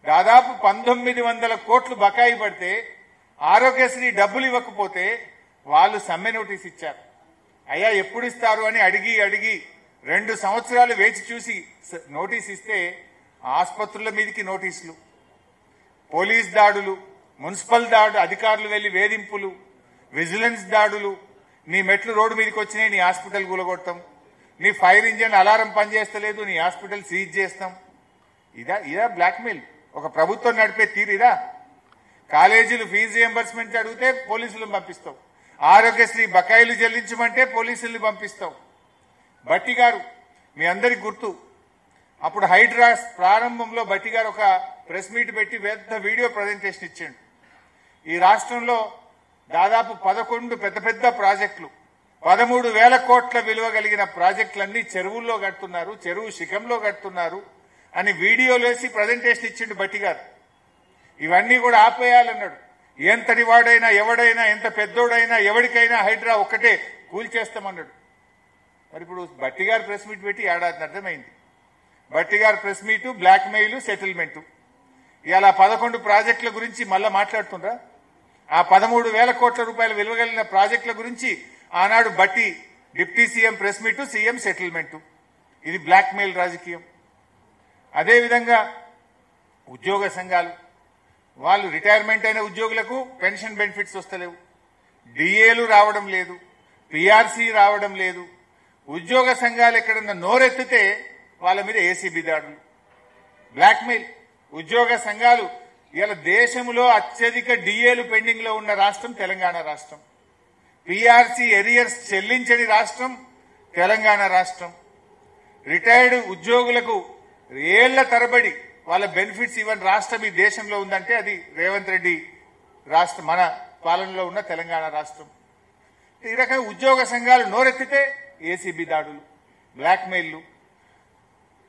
దాదాపు 1900 కోట్లు బకాయి పడితే ఆరోగ్యశ్రీ డబ్బులు ఇవ్వకపోతే వాళ్ళు సమ్మె నోటీస్ ఇచ్చారు. అయ్యా ఎప్పుడు ఇస్తారు అని అడిగి 2 సంవత్సరాలు వేచి చూసి నోటీస్ ఇస్తే ఆసుపత్రుల మీదకి నోటీసులు, పోలీస్ దాడులు, మున్సిపల్ అధికారులు వెళ్లి వేధింపులు, విజిలెన్స్ దాడులు, నీ మెట్లు రోడ్డు మీదకి వచ్చినాయి నీ హాస్పిటల్ కూలగొడతాం, నీ ఫైర్ ఇంజిన్ అలారం పనిచేస్తలేదు నీ హాస్పిటల్ సీజ్ చేస్తాం. ఇదా బ్లాక్మెయిల్? ఒక ప్రభుత్వం నడిపే తీరిదా? కాలేజీలు ఫీజు రియంబర్స్మెంట్ అడిగితే పోలీసులను పంపిస్తావు, ఆరోగ్యశ్రీ బకాయిలు చెల్లించమంటే పోలీసుల్ని పంపిస్తావు. భట్టి గారు మీ అందరికి గుర్తు, అప్పుడు హైడ్రాస్ ప్రారంభంలో భట్టి గారు ఒక ప్రెస్ మీట్ పెట్టి పెద్ద వీడియో ప్రజెంటేషన్ ఇచ్చాడు. ఈ రాష్ట్రంలో దాదాపు 11 పెద్ద ప్రాజెక్టులు, 13,000 కోట్ల విలువ కలిగిన ప్రాజెక్టులన్నీ చెరువుల్లో కడుతున్నారు, చెరువు శిఖంలో కడుతున్నారు అని వీడియోలేసి ప్రజెంటేషన్ ఇచ్చిండు భట్టి గారు. ఇవన్నీ కూడా ఆపేయాలన్నాడు. ఎంతటి వాడైనా ఎవడైనా ఎంత పెద్దోడైనా ఎవరికైనా హైడ్రా ఒక్కటే కూల్చేస్తామన్నాడు. మరి ఇప్పుడు భట్టి గారు ప్రెస్ మీట్ పెట్టి ఏడాది అర్థమైంది. భట్టి గారు ప్రెస్ మీటు బ్లాక్మెయిల్ సెటిల్మెంటు. ఇలా 11 ప్రాజెక్టుల గురించి మళ్ళా మాట్లాడుతుండ్రా? ఆ 13,000 కోట్ల రూపాయల విలువ కలిగిన ప్రాజెక్టుల గురించి ఆనాడు Bhatti deputy CM press meet, CM settlement. ఇది బ్లాక్మెయిల్ రాజకీయం. అదేవిధంగా ఉద్యోగ సంఘాలు, వాళ్ళు రిటైర్మెంట్ అయిన ఉద్యోగులకు పెన్షన్ బెనిఫిట్స్ వస్తలేవు, డిఏలు రావడం లేదు, పిఆర్సీ రావడం లేదు. ఉద్యోగ సంఘాలు ఎక్కడన్నా నోరెత్తితే వాళ్ళ మీద ఏసీబీ దాడులు, బ్లాక్మెయిల్. ఉద్యోగ సంఘాలు ఇలా దేశంలో అత్యధిక డిఏలు పెండింగ్ లో ఉన్న రాష్ట్రం తెలంగాణ రాష్ట్రం. పిఆర్సీ ఎరియర్స్ చెల్లించని రాష్ట్రం తెలంగాణ రాష్ట్రం. రిటైర్డ్ ఉద్యోగులకు ఏళ్ల తరబడి వాళ్ళ బెనిఫిట్స్ ఇవ్వని రాష్ట్రం ఈ దేశంలో ఉందంటే అది రేవంత్ రెడ్డి రాష్ట్రం, మన పాలనలో ఉన్న తెలంగాణ రాష్ట్రం. ఈ రకంగా ఉద్యోగ సంఘాలు నోరెత్తితే ఏసీబీ దాడులు, బ్లాక్మెయిల్లు.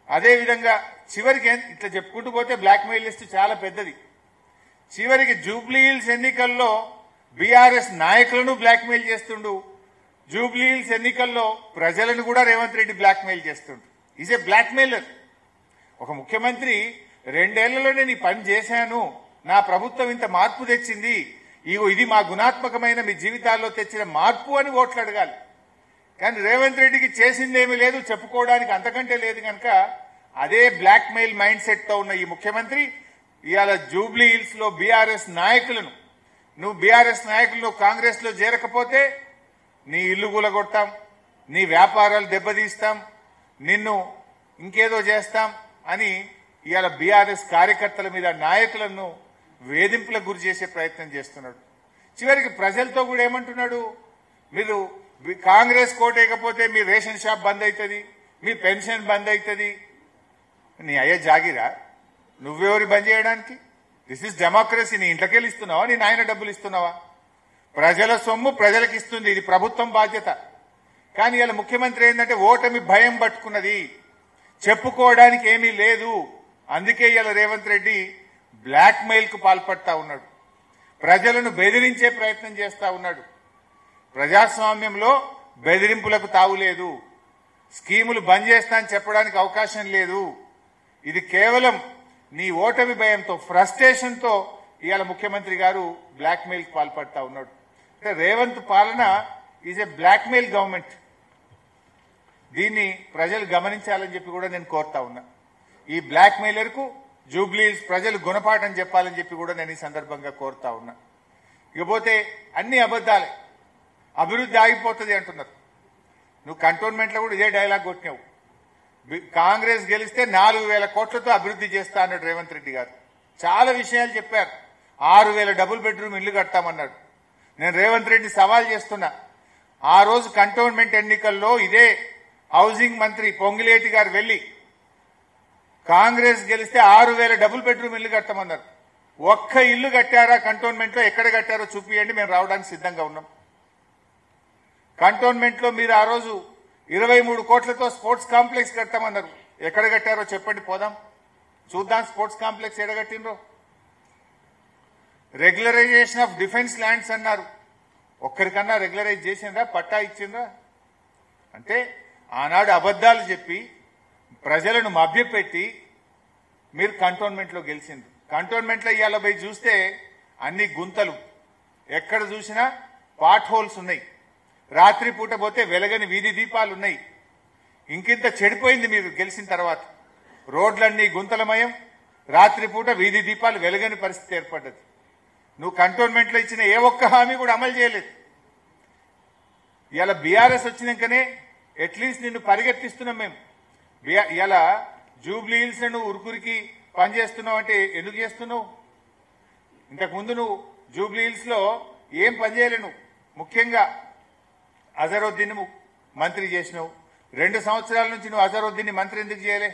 అదేవిధంగా చివరికి ఇట్లా చెప్పుకుంటూ పోతే బ్లాక్మెయిల్ లిస్ట్ చాలా పెద్దది. చివరికి జూబ్లీహిల్స్ ఎన్నికల్లో బీఆర్ఎస్ నాయకులను బ్లాక్మెయిల్ చేస్తుండు, జూబ్లీహిల్స్ ఎన్నికల్లో ప్రజలను కూడా రేవంత్ రెడ్డి బ్లాక్మెయిల్ చేస్తుండు. Is a blackmailer. ఒక ముఖ్యమంత్రి 2 ఏళ్లలోనే నీ పని చేశాను, నా ప్రభుత్వం ఇంత మార్పు తెచ్చింది, ఇది మా గుణాత్మకమైన మీ జీవితాల్లో తెచ్చిన మార్పు అని ఓట్లు అడగాలి. కానీ రేవంత్ రెడ్డికి చేసిందేమీ లేదు, చెప్పుకోవడానికి అంతకంటే లేదు. కనుక అదే బ్లాక్మెయిల్ మైండ్ సెట్ తో ఉన్న ఈ ముఖ్యమంత్రి ఇవాళ జూబ్లీహిల్స్ లో బీఆర్ఎస్ నాయకులను, నువ్వు బీఆర్ఎస్ నాయకులు కాంగ్రెస్ లో చేరకపోతే నీ ఇల్లు కూలగొడతాం, నీ వ్యాపారాలు దెబ్బతీస్తాం, నిన్ను ఇంకేదో చేస్తాం అని ఇవాళ బీఆర్ఎస్ కార్యకర్తల మీద, నాయకులను వేధింపులకు గురి చేసే ప్రయత్నం చేస్తున్నాడు. చివరికి ప్రజలతో కూడా ఏమంటున్నాడు, మీరు కాంగ్రెస్ కోటేయకపోతే మీ రేషన్ షాప్ బంద్ అవుతుంది, మీ పెన్షన్ బంద్ అవుతుంది. నీ అయ్యే జాగిరా, నువ్వెవరి బంద్ చేయడానికి? This is democracy. నీ ఇంట్లోకెళ్ళి ఇస్తున్నావా, నీ నాయన డబ్బులు ఇస్తున్నావా? ప్రజల సొమ్ము ప్రజలకు ఇస్తుంది, ఇది ప్రభుత్వం బాధ్యత. కానీ ఇలా ముఖ్యమంత్రి ఏంటంటే ఓటమి భయం పట్టుకున్నది, చెప్పుకోవడానికి ఏమీ లేదు. అందుకే ఇలా రేవంత్ రెడ్డి బ్లాక్మెయిల్ కు పాల్పడతా ఉన్నాడు, ప్రజలను బెదిరించే ప్రయత్నం చేస్తా ఉన్నాడు. ప్రజాస్వామ్యంలో బెదిరింపులకు తావులేదు, స్కీములు బంద్ చేస్తా అని చెప్పడానికి అవకాశం లేదు. ఇది కేవలం నీ ఓటమి భయంతో, ఫ్రస్ట్రేషన్ తో ఇవాళ ముఖ్యమంత్రి గారు బ్లాక్మెయిల్ కు పాల్పడతా ఉన్నాడు. అంటే రేవంత్ పాలన ఈజ్ ఏ బ్లాక్మెయిల్ గవర్నమెంట్. దీన్ని ప్రజలు గమనించాలని చెప్పి కూడా నేను కోరుతా ఉన్నా. ఈ బ్లాక్మెయిలర్ కు జూబ్లీహిల్స్ ప్రజలు గుణపాఠం చెప్పాలని చెప్పి కూడా నేను ఈ సందర్భంగా కోరుతా ఉన్నా. ఇకపోతే అన్ని అబద్దాలే, అభివృద్ధి ఆగిపోతుంది అంటున్నారు. నువ్వు కంటోన్మెంట్ లో కూడా ఇదే డైలాగ్ కొట్టినావు. కాంగ్రెస్ గెలిస్తే 4,000 కోట్లతో అభివృద్ధి చేస్తా అన్నాడు రేవంత్ రెడ్డి గారు. చాలా విషయాలు చెప్పారు. 6,000 డబుల్ బెడ్రూమ్ ఇల్లు కడతామన్నాడు. నేను రేవంత్ రెడ్డి సవాల్ చేస్తున్నా, ఆ రోజు కంటోన్మెంట్ ఎన్నికల్లో ఇదే హౌసింగ్ మంత్రి పొంగిలేటి గారు వెళ్లి కాంగ్రెస్ గెలిస్తే 6,000 డబుల్ బెడ్రూమ్ ఇల్లు కట్టమన్నారు. ఒక్క ఇల్లు కట్టారా కంటోన్మెంట్ లో? ఎక్కడ కట్టారో చూపియండి, మేము రావడానికి సిద్ధంగా ఉన్నాం. కంటోన్మెంట్ లో మీరు ఆ రోజు 23 కోట్లతో స్పోర్ట్స్ కాంప్లెక్స్ కడతామన్నారు. ఎక్కడ కట్టారో చెప్పండి, పోదాం చూద్దాం స్పోర్ట్స్ కాంప్లెక్స్ ఎడగట్టినరో. రెగ్యులరైజేషన్ ఆఫ్ డిఫెన్స్ ల్యాండ్స్ అన్నారు. ఒక్కరికన్నా రెగ్యులరైజ్ చేసిండ్రా, పట్టా ఇచ్చిండ్రా? అంటే ఆనాడు అబద్దాలు చెప్పి ప్రజలను మభ్యపెట్టి మీరు కంటోన్మెంట్ లో గెలిచిండ్రు. కంటోన్మెంట్లో ఇవాళ పోయి చూస్తే అన్ని గుంతలు, ఎక్కడ చూసినా పాట్ హోల్స్ ఉన్నాయి. రాత్రిపూట పోతే వెలగని వీధి దీపాలు ఉన్నాయి. ఇంకింత చెడిపోయింది మీరు గెలిచిన తర్వాత. రోడ్లన్నీ గుంతలమయం, రాత్రిపూట వీధి దీపాలు వెలగని పరిస్థితి ఏర్పడ్డది. నువ్వు కంటోన్మెంట్లో ఇచ్చిన ఏ ఒక్క హామీ కూడా అమలు చేయలేదు. ఇలా బీఆర్ఎస్ వచ్చినాకనే అట్లీస్ట్ నిన్ను పరిగెత్తిస్తున్నాం మేము. ఇలా జూబ్లీ హిల్స్ నువ్వు ఉరుకురికి పనిచేస్తున్నావు అంటే ఎందుకు చేస్తున్నావు? ఇంతకుముందు నువ్వు జూబ్లీ హిల్స్ లో ఏం పనిచేయలేను. ముఖ్యంగా అజరుద్దీన్ మంత్రి చేసినావు. 2 సంవత్సరాల నుంచి నువ్వు అజరుద్దీన్ మంత్రి ఎందుకు చేయలే?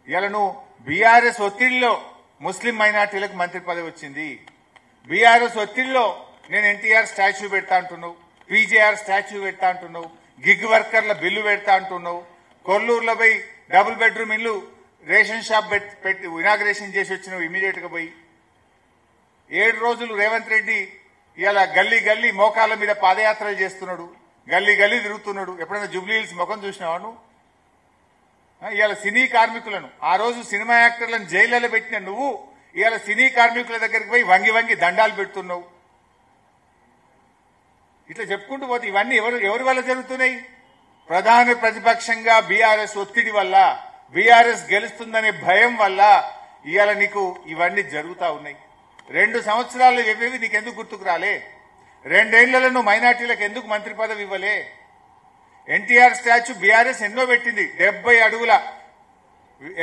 ఇలా నువ్వు బీఆర్ఎస్ ఒత్తిడిలో ముస్లిం మైనార్టీలకు మంత్రి పదవి వచ్చింది. బీఆర్ఎస్ ఒత్తిడిలో నేను ఎన్టీఆర్ స్టాచ్యూ పెడతా అంటున్నావు, పీజేఆర్ స్టాచ్యూ పెడతా అంటున్నావు, గిగ్ వర్కర్ల బిల్లు పెడతా అంటున్నావు. కొల్లూరులో పోయి డబుల్ బెడ్రూమ్ ఇల్లు రేషన్ షాప్ పెట్టి ఇనాగ్రేషన్ చేసి వచ్చినావు ఇమీడియట్ గా పోయి. 7 రోజులు రేవంత్ రెడ్డి ఇలా గల్లీ గల్లీ మోకాళ్ళ మీద పాదయాత్రలు చేస్తున్నాడు, గల్లీ గల్లీ తిరుగుతున్నాడు. ఎప్పుడైనా జూబ్లీ హిల్స్ ముఖం చూసినావా నువ్వు? ఇవాళ సినీ కార్మికులను, ఆ రోజు సినిమా యాక్టర్లను జైళ్లలో పెట్టిన నువ్వు ఇవాళ సినీ కార్మికుల దగ్గరికి పోయి వంగి వంగి దండాలు పెడుతున్నావు. ఇట్లా చెప్పుకుంటూ పోతే ఇవన్నీ ఎవరి వల్ల జరుగుతున్నాయి? ప్రధాన ప్రతిపక్షంగా బీఆర్ఎస్ ఒత్తిడి వల్ల, బీఆర్ఎస్ గెలుస్తుందనే భయం వల్ల ఇవాళ నీకు ఇవన్నీ జరుగుతా ఉన్నాయి. 2 సంవత్సరాలు ఇవేవి నీకెందుకు గుర్తుకు రాలే? 2 ఏళ్లలో నువ్వు మైనార్టీలకు ఎందుకు మంత్రి పదవి ఇవ్వలే? ఎన్టీఆర్ స్టాచ్యూ బీఆర్ఎస్ ఎన్నో పెట్టింది. 70 అడుగుల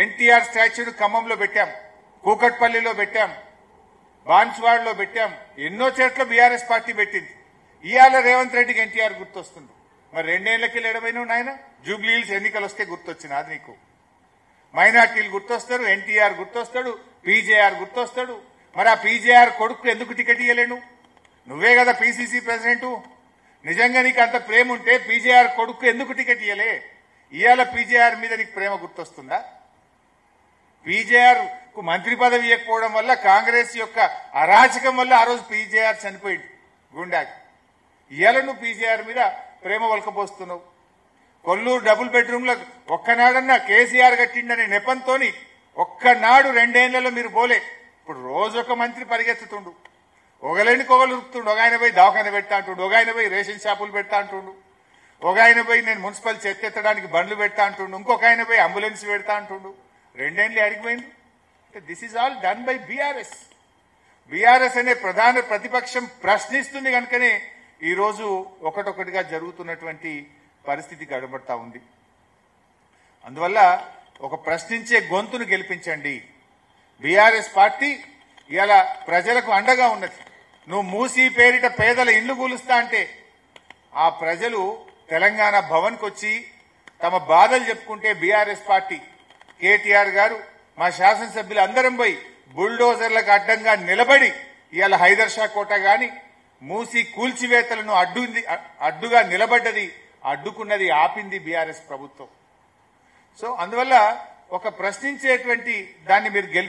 ఎన్టీఆర్ స్టాచ్యూను ఖమ్మంలో పెట్టాం, కూకట్పల్లిలో పెట్టాం, బాన్స్వాడలో పెట్టాం. ఎన్నో చోట్ల బీఆర్ఎస్ పార్టీ పెట్టింది. ఇవాళ రేవంత్ రెడ్డికి ఎన్టీఆర్ గుర్తొస్తుంది. మరి 2 ఏళ్లకి ఎడబైనావు నాయన? జూబ్లీ హిల్స్ ఎన్నికలు వస్తే గుర్తొచ్చింది అది నీకు. మైనార్టీలు గుర్తొస్తారు, ఎన్టీఆర్ గుర్తొస్తాడు, పీజేఆర్ గుర్తొస్తాడు. మరి ఆ పీజేఆర్ కొడుకు ఎందుకు టికెట్ ఇవ్వలేను? నువ్వే కదా పీసీసీ ప్రెసిడెంట్. నిజంగా నీకు అంత ప్రేమ ఉంటే పీజేఆర్ కొడుకు ఎందుకు టికెట్ ఇవ్వలే? ఇవాళ పీజేఆర్ మీద నీకు ప్రేమ గుర్తొస్తుందా? పీజేఆర్ కు మంత్రి పదవి ఇవ్వకపోవడం వల్ల, కాంగ్రెస్ యొక్క అరాచకం వల్ల ఆ రోజు పీజేఆర్ చనిపోయింది గుండాకి. ఇవాళ నువ్వు పీజేఆర్ మీద ప్రేమ వలకపోస్తున్నావు. కొల్లూరు డబుల్ బెడ్రూమ్లో ఒక్కనాడన్నా కేసీఆర్ కట్టిండనే నెపంతోని ఒక్కనాడు 2 ఏళ్లలో మీరు పోలే. ఇప్పుడు రోజు ఒక మంత్రి పరిగెత్తుతుండు, ఒకలేనికొగలు ఉరుకుతుండు. ఒక ఆయన పోయి దవాఖాన పెడతా అంటుండు, ఒక ఆయన పోయి రేషన్ షాపులు పెడతా అంటుండు, ఒక ఆయన పోయి నేను మున్సిపల్ చెత్త ఎత్తడానికి బండ్లు పెడతా అంటుండు, ఇంకొక ఆయన పోయి అంబులెన్స్ పెడతా అంటుండు. 2 ఏళ్ళు అడిగిపోయింది. This is all done by BRS. BRS అనే ప్రధాన ప్రతిపక్షం ప్రశ్నిస్తుంది కనుకనే ఈ రోజు ఒకటొకటిగా జరుగుతున్నటువంటి పరిస్థితి గడబడతా ఉంది. అందువల్ల ఒక ప్రశ్నించే గొంతును గెలిపించండి. బీఆర్ఎస్ పార్టీ ఇలా ప్రజలకు అండగా ఉన్నది. నువ్వు మూసీ పేరిట పేదల ఇళ్లు కూలుస్తా అంటే ఆ ప్రజలు తెలంగాణ భవన్కి వచ్చి తమ బాధలు చెప్పుకుంటే బీఆర్ఎస్ పార్టీ కేటీఆర్ గారు, మా శాసనసభ్యులు అందరం పోయి బుల్డోజర్లకు అడ్డంగా నిలబడి ఇవాళ హైదర్ షా కోట గాని మూసి కూల్చివేతలను అడ్డుగా నిలబడ్డది, అడ్డుకున్నది, ఆపింది బీఆర్ఎస్ ప్రభుత్వం. సో అందువల్ల ఒక ప్రశ్నించేటువంటి దాన్ని మీరు